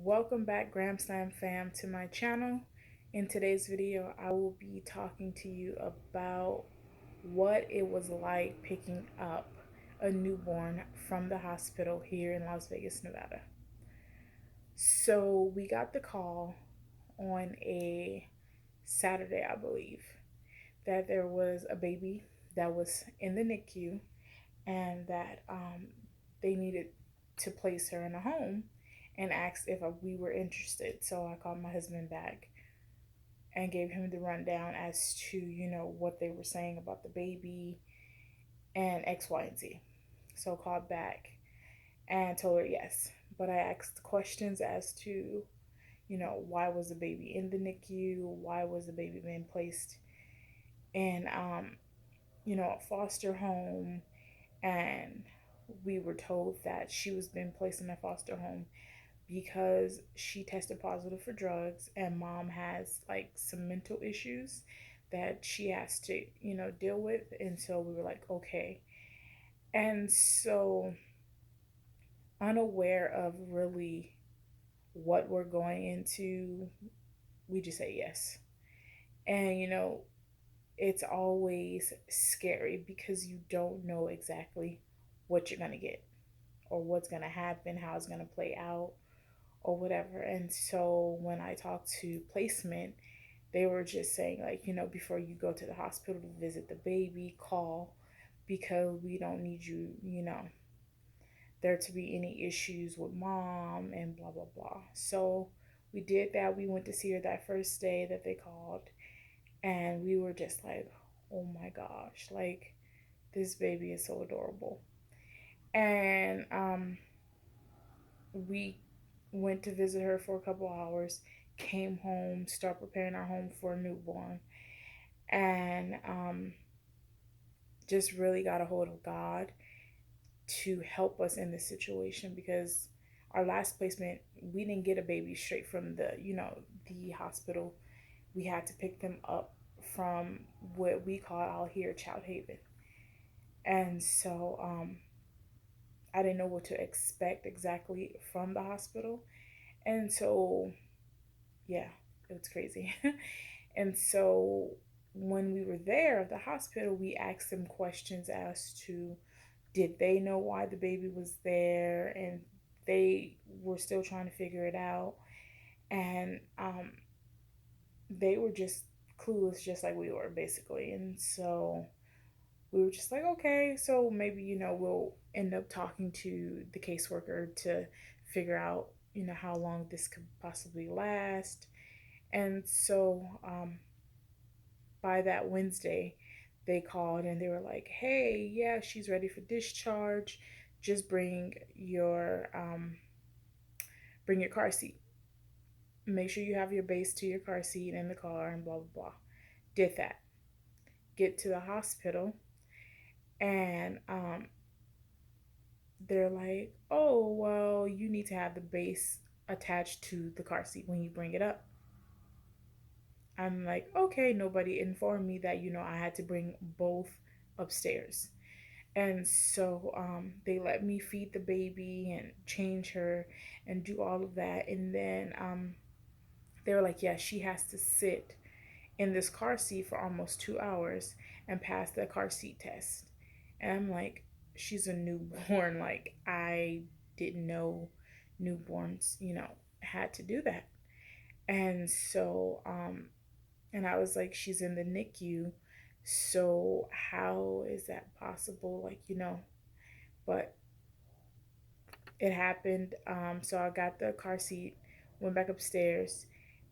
Welcome back, Gramslam fam, to my channel. In today's video, I will be talking to you about what it was like picking up a newborn from the hospital here in Las Vegas, Nevada. So we got the call on a Saturday, I believe, that there was a baby that was in the NICU and that they needed to place her in a home and asked if we were interested. So I called my husband back and gave him the rundown as to, what they were saying about the baby and X, Y, and Z. So I called back and told her yes. But I asked questions as to, why was the baby in the NICU? Why was the baby being placed in, a foster home? And we were told that she was being placed in a foster home because she tested positive for drugs and mom has like some mental issues that she has to, deal with. And so we were like, okay. And so, unaware of really what we're going into, we just say yes. And, it's always scary because you don't know exactly what you're going to get or what's going to happen, how it's going to play out, or whatever. And so when I talked to placement, they were just saying, like, before you go to the hospital to visit the baby, call because we don't need you, there to be any issues with mom and blah, blah, blah. So we did that. We went to see her that first day that they called, and we were just like, oh my gosh, like, this baby is so adorable. And we went to visit her for a couple hours, came home, start preparing our home for a newborn, and just really got a hold of God to help us in this situation because our last placement, we didn't get a baby straight from the hospital. We had to pick them up from what we call out here Child Haven. And so I didn't know what to expect exactly from the hospital. And so, yeah, it was crazy. And so when we were there at the hospital, we asked them questions as to did they know why the baby was there, and they were still trying to figure it out. And they were just clueless, just like we were, basically. And so we were just like, okay, so maybe, we'll end up talking to the caseworker to figure out, how long this could possibly last. And so by that Wednesday, they called and they were like, hey, yeah, she's ready for discharge. Just bring your car seat. Make sure you have your base to your car seat in the car and blah, blah, blah. Did that. Get to the hospital and they're like, oh, well, you need to have the base attached to the car seat when you bring it up. I'm like, okay, nobody informed me that, I had to bring both upstairs. And so they let me feed the baby and change her and do all of that. And then they were like, yeah, she has to sit in this car seat for almost 2 hours and pass the car seat test. And I'm like, she's a newborn. Like, I didn't know newborns, had to do that. And so, and I was like, she's in the NICU. So, how is that possible? Like, but it happened. So, I got the car seat, went back upstairs,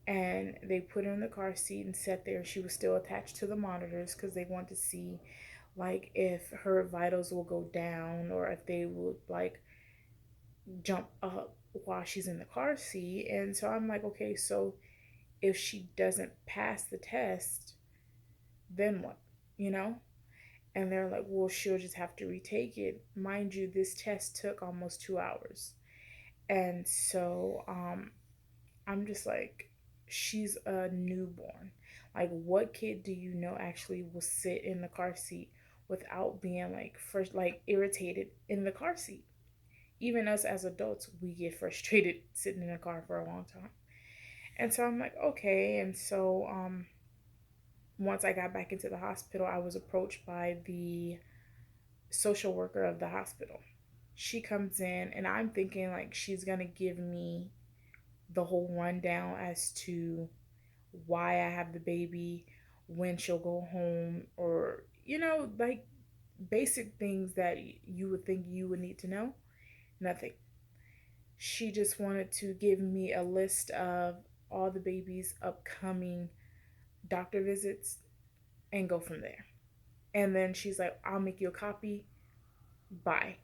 and they put her in the car seat and sat there. She was still attached to the monitors because they wanted to see like if her vitals will go down or if they would like jump up while she's in the car seat. And so I'm like, okay, so if she doesn't pass the test, then what? You know? And they're like, well, she'll just have to retake it. Mind you, this test took almost 2 hours. And so I'm just like, she's a newborn. Like, what kid do you know actually will sit in the car seat without being like first like irritated in the car seat? even us as adults, we get frustrated sitting in a car for a long time. And so I'm like, okay. And so once I got back into the hospital, I was approached by the social worker of the hospital. She comes in, and I'm thinking like she's gonna give me the whole rundown as to why I have the baby, when she'll go home, or, like basic things that you would think you would need to know. Nothing. She just wanted to give me a list of all the baby's upcoming doctor visits and go from there. And then she's like, I'll make you a copy. Bye.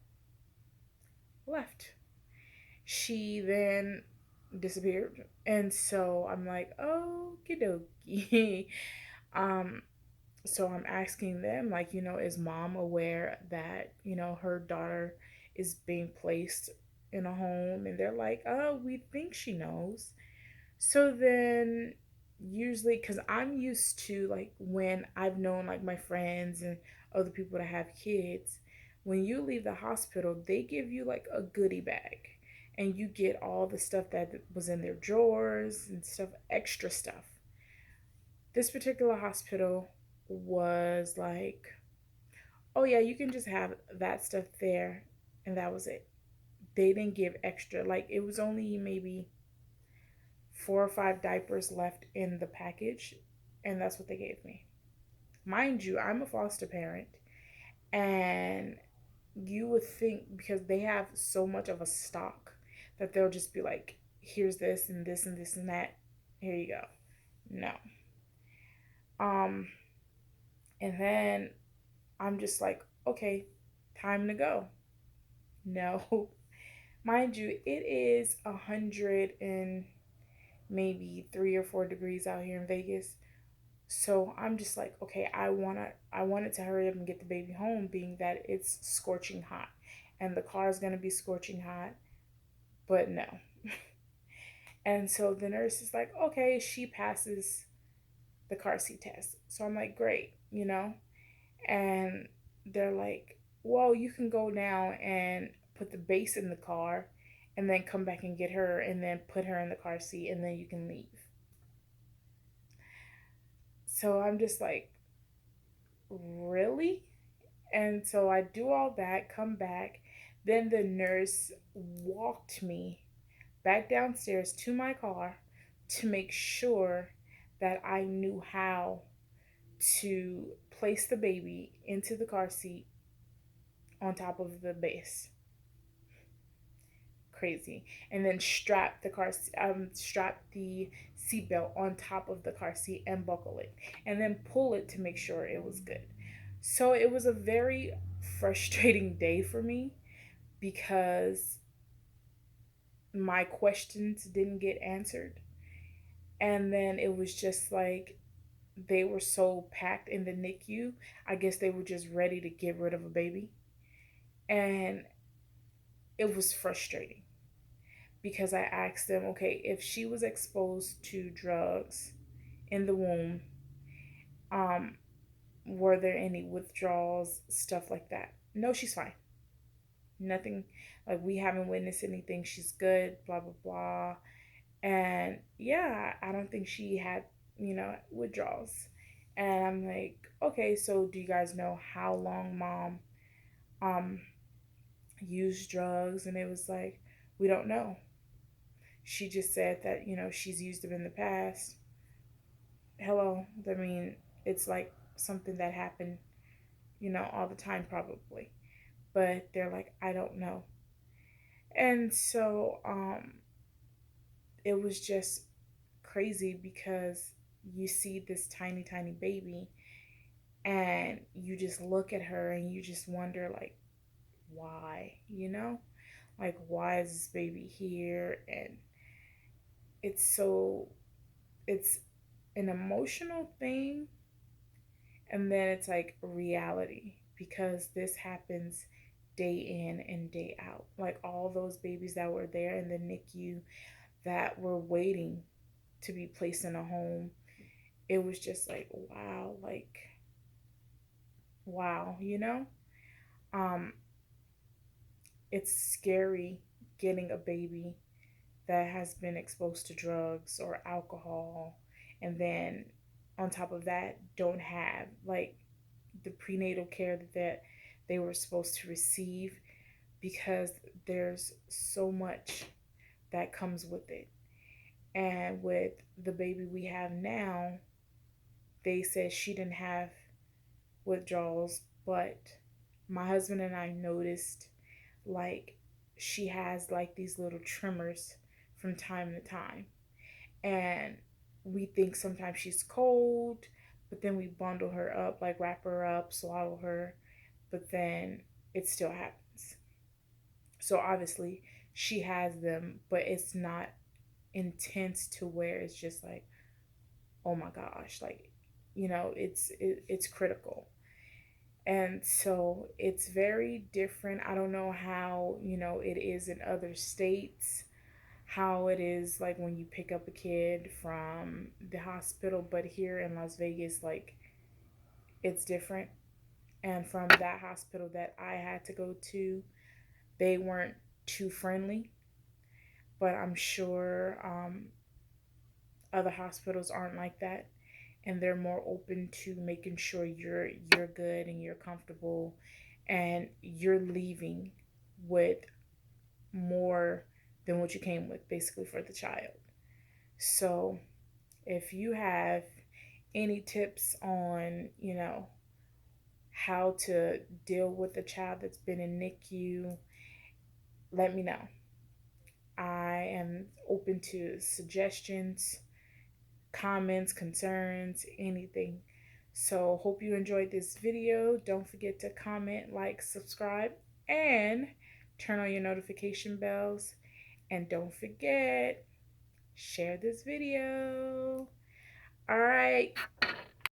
Left. She then disappeared. And so I'm like, okie dokie. um, so I'm asking them, like, is mom aware that, her daughter is being placed in a home? And they're like, oh, we think she knows. So then, usually, because I'm used to, like, when I've known, like, my friends and other people that have kids, when you leave the hospital, they give you, like, a goodie bag. And you get all the stuff that was in their drawers and stuff, extra stuff. This particular hospital was like, oh, yeah, you can just have that stuff there. And that was it. They didn't give extra. Like, it was only maybe 4 or 5 diapers left in the package, and that's what they gave me. Mind you, I'm a foster parent, and you would think because they have so much of a stock that they'll just be like, here's this and this and this and that. Here you go. No. Um, and then I'm just like, okay, time to go. No. Mind you, it is 100 and maybe 3 or 4 degrees out here in Vegas. So I'm just like, okay, I wanted to hurry up and get the baby home, being that it's scorching hot. And the car is gonna be scorching hot, but no. And so the nurse is like, okay, she passes the car seat test. So I'm like, great, And they're like, well, you can go now and put the base in the car and then come back and get her and then put her in the car seat and then you can leave. So I'm just like, really? And so I do all that, come back. Then the nurse walked me back downstairs to my car to make sure that I knew how to place the baby into the car seat on top of the base. Crazy. And then strap the seatbelt on top of the car seat and buckle it. And then pull it to make sure it was good. So it was a very frustrating day for me because my questions didn't get answered. And then it was just like they were so packed in the NICU. I guess they were just ready to get rid of a baby. And it was frustrating because I asked them, okay, if she was exposed to drugs in the womb, um, were there any withdrawals, stuff like that? No, she's fine. Nothing, like we haven't witnessed anything. She's good, blah, blah, blah. And yeah, I don't think she had, withdrawals. And I'm like, okay, so do you guys know how long mom um used drugs? And it was like, we don't know. She just said that, she's used them in the past. Hello. I mean, it's like something that happened, all the time probably. But they're like, I don't know. And so it was just crazy because you see this tiny, tiny baby and you just look at her and you just wonder, like, why, Like, why is this baby here? And it's so, it's an emotional thing. And then it's like reality because this happens day in and day out. Like all those babies that were there in the NICU that were waiting to be placed in a home, it was just like, wow, like, wow, Um, it's scary getting a baby that has been exposed to drugs or alcohol, and then on top of that don't have like the prenatal care that they were supposed to receive, because there's so much that comes with it. And with the baby we have now, they said she didn't have withdrawals, but my husband and I noticed like she has like these little tremors from time to time. And we think sometimes she's cold, but then we bundle her up, like wrap her up, swallow her, but then it still happens. So obviously she has them, but it's not intense to where it's just like, oh my gosh, like, it's critical. And so it's very different. I don't know how, it is in other states, how it is like when you pick up a kid from the hospital, but here in Las Vegas, like, it's different. And from that hospital that I had to go to, they weren't too friendly, but I'm sure other hospitals aren't like that, and they're more open to making sure you're good and you're comfortable, and you're leaving with more than what you came with, basically, for the child. So if you have any tips on, how to deal with a child that's been in NICU, let me know. I am open to suggestions, comments, concerns, anything. So, hope you enjoyed this video. Don't forget to comment, like, subscribe, and turn on your notification bells. And don't forget, share this video. All right.